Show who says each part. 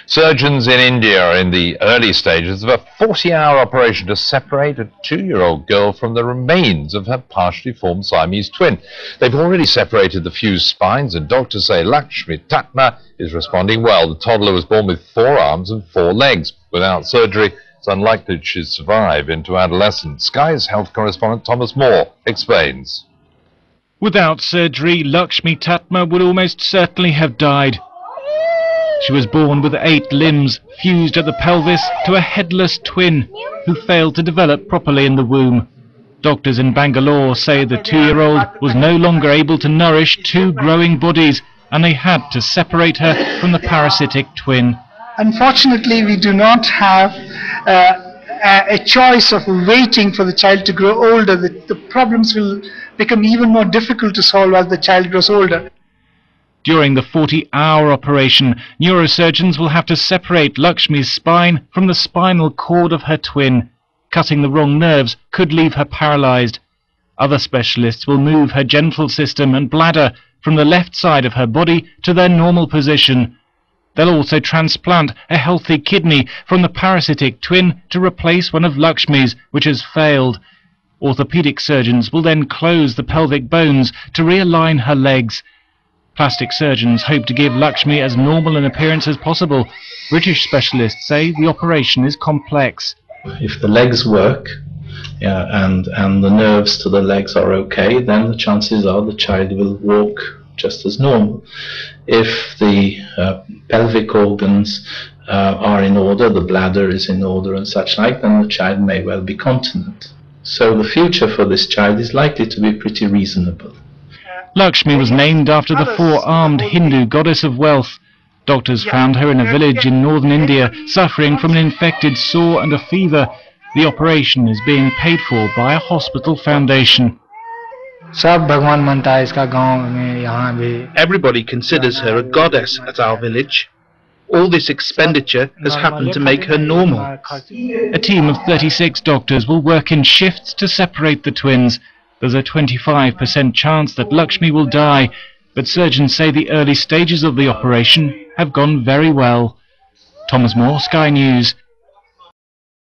Speaker 1: Surgeons in India are in the early stages of a 40-hour operation to separate a 2-year-old girl from the remains of her partially formed Siamese twin. They've already separated the fused spines, and doctors say Lakshmi Tatma is responding well. The toddler was born with 4 arms and 4 legs. Without surgery, it's unlikely she'd survive into adolescence. Sky's health correspondent Thomas Moore explains.
Speaker 2: Without surgery, Lakshmi Tatma would almost certainly have died. She was born with 8 limbs fused at the pelvis to a headless twin who failed to develop properly in the womb. Doctors in Bangalore say the 2-year-old was no longer able to nourish 2 growing bodies, and they had to separate her from the parasitic twin.
Speaker 3: Unfortunately, we do not have a choice of waiting for the child to grow older. The problems will become even more difficult to solve as the child grows older.
Speaker 2: During the 40-hour operation, neurosurgeons will have to separate Lakshmi's spine from the spinal cord of her twin. Cutting the wrong nerves could leave her paralyzed. Other specialists will move her genital system and bladder from the left side of her body to their normal position. They'll also transplant a healthy kidney from the parasitic twin to replace one of Lakshmi's, which has failed. Orthopedic surgeons will then close the pelvic bones to realign her legs. Plastic surgeons hope to give Lakshmi as normal an appearance as possible. British specialists say the operation is complex.
Speaker 4: If the legs work and the nerves to the legs are okay, then the chances are the child will walk just as normal. If the pelvic organs are in order, the bladder is in order and such like, then the child may well be continent. So the future for this child is likely to be pretty reasonable.
Speaker 2: Lakshmi was named after the 4-armed Hindu goddess of wealth. Doctors found her in a village in northern India, suffering from an infected sore and a fever. The operation is being paid for by a hospital foundation.
Speaker 5: Everybody considers her a goddess at our village. All this expenditure has happened to make her normal.
Speaker 2: A team of 36 doctors will work in shifts to separate the twins. There's a 25% chance that Lakshmi will die, but surgeons say the early stages of the operation have gone very well. Thomas Moore, Sky News.